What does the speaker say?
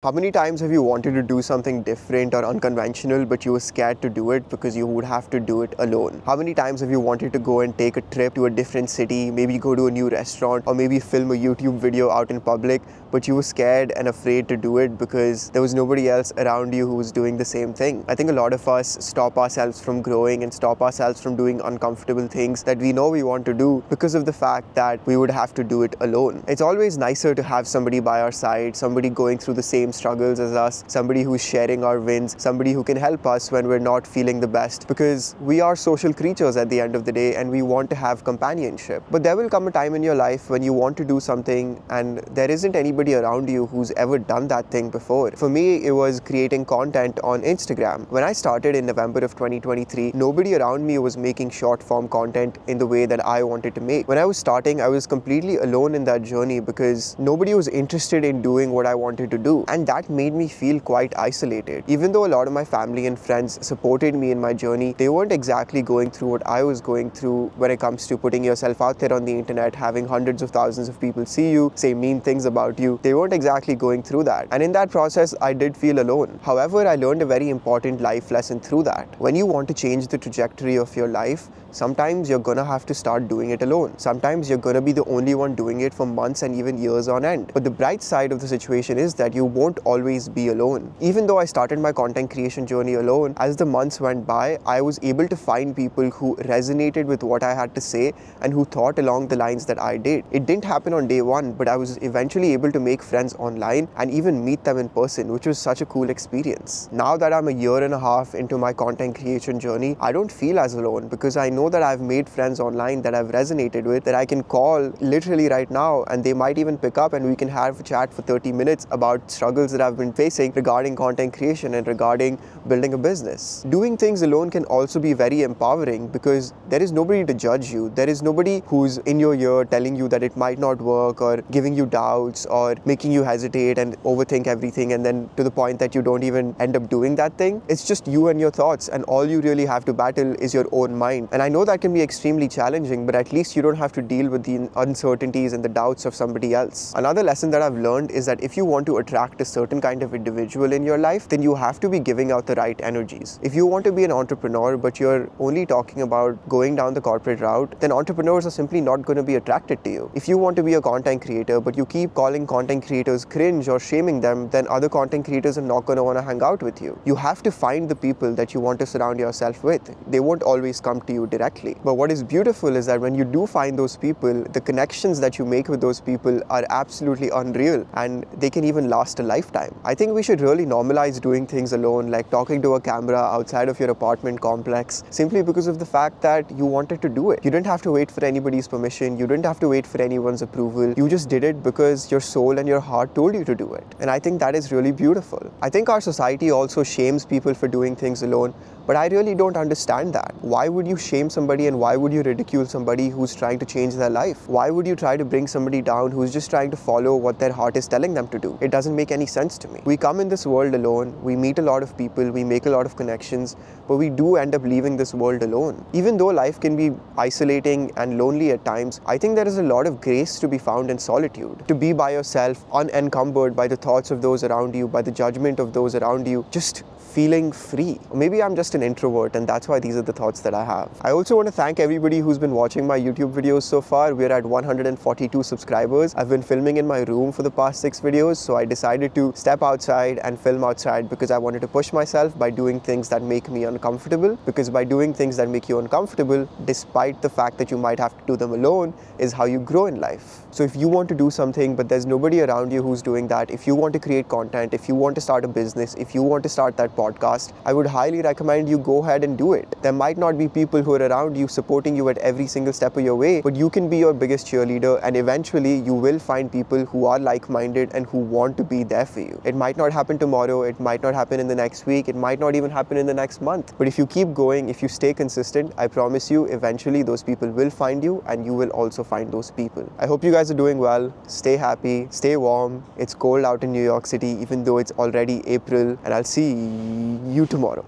How many times have you wanted to do something different or unconventional, but you were scared to do it because you would have to do it alone? How many times have you wanted to go and take a trip to a different city, maybe go to a new restaurant, or maybe film a YouTube video out in public, but you were scared and afraid to do it because there was nobody else around you who was doing the same thing? I think a lot of us stop ourselves from growing and stop ourselves from doing uncomfortable things that we know we want to do because of the fact that we would have to do it alone. It's always nicer to have somebody by our side, somebody going through the same struggles as us, somebody who's sharing our wins, somebody who can help us when we're not feeling the best, because we are social creatures at the end of the day and we want to have companionship. But there will come a time in your life when you want to do something and there isn't anybody around you who's ever done that thing before. For me, it was creating content on Instagram. When I started in November of 2023, nobody around me was making short form content in the way that I wanted to make. When I was starting, I was completely alone in that journey because nobody was interested in doing what I wanted to do. And that made me feel quite isolated. Even though a lot of my family and friends supported me in my journey, they weren't exactly going through what I was going through when it comes to putting yourself out there on the internet, having hundreds of thousands of people see you, say mean things about you. They weren't exactly going through that. And in that process, I did feel alone. However, I learned a very important life lesson through that. When you want to change the trajectory of your life, sometimes you're gonna have to start doing it alone. Sometimes you're gonna be the only one doing it for months and even years on end. But the bright side of the situation is that you won't always be alone. Even though I started my content creation journey alone, as the months went by, I was able to find people who resonated with what I had to say and who thought along the lines that I did. It didn't happen on day one, but I was eventually able to make friends online and even meet them in person, which was such a cool experience. Now that I'm a year and a half into my content creation journey, I don't feel as alone because I know that I've made friends online that I've resonated with, that I can call literally right now and they might even pick up and we can have a chat for 30 minutes about struggles that I've been facing regarding content creation and regarding building a business. Doing things alone can also be very empowering because there is nobody to judge you. There is nobody who's in your ear telling you that it might not work or giving you doubts or making you hesitate and overthink everything, and then to the point that you don't even end up doing that thing. It's just you and your thoughts, and all you really have to battle is your own mind. And I know that can be extremely challenging, but at least you don't have to deal with the uncertainties and the doubts of somebody else. Another lesson that I've learned is that if you want to attract a certain kind of individual in your life, then you have to be giving out the right energies. If you want to be an entrepreneur, but you're only talking about going down the corporate route, then entrepreneurs are simply not going to be attracted to you. If you want to be a content creator, but you keep calling content creators cringe or shaming them, then other content creators are not going to want to hang out with you. You have to find the people that you want to surround yourself with. They won't always come to you directly. But what is beautiful is that when you do find those people, the connections that you make with those people are absolutely unreal and they can even last a lifetime. I think we should really normalize doing things alone, like talking to a camera outside of your apartment complex, simply because of the fact that you wanted to do it. You didn't have to wait for anybody's permission. You didn't have to wait for anyone's approval. You just did it because your soul and your heart told you to do it. And I think that is really beautiful. I think our society also shames people for doing things alone, but I really don't understand that. Why would you shame somebody and why would you ridicule somebody who's trying to change their life? Why would you try to bring somebody down who's just trying to follow what their heart is telling them to do? It doesn't make any sense to me. We come in this world alone, we meet a lot of people, we make a lot of connections, but we do end up leaving this world alone. Even though life can be isolating and lonely at times, I think there is a lot of grace to be found in solitude. To be by yourself, unencumbered by the thoughts of those around you, by the judgment of those around you, just feeling free. Maybe I'm just an introvert and that's why these are the thoughts that I have. I also want to thank everybody who's been watching my YouTube videos so far. We're at 142 subscribers. I've been filming in my room for the past 6 videos, so I decided to step outside and film outside because I wanted to push myself by doing things that make me uncomfortable, because by doing things that make you uncomfortable, despite the fact that you might have to do them alone, is how you grow in life. So if you want to do something but there's nobody around you who's doing that, if you want to create content, if you want to start a business, if you want to start that podcast, I would highly recommend you go ahead and do it. There might not be people who are around you supporting you at every single step of your way, but you can be your biggest cheerleader, and eventually you will find people who are like-minded and who want to be there for you. It might not happen tomorrow, it might not happen in the next week, it might not even happen in the next month, but if you keep going, if you stay consistent, I promise you eventually those people will find you and you will also find those people. I hope you guys are doing well. Stay happy, stay warm. It's cold out in New York City even though it's already April, and I'll see you tomorrow.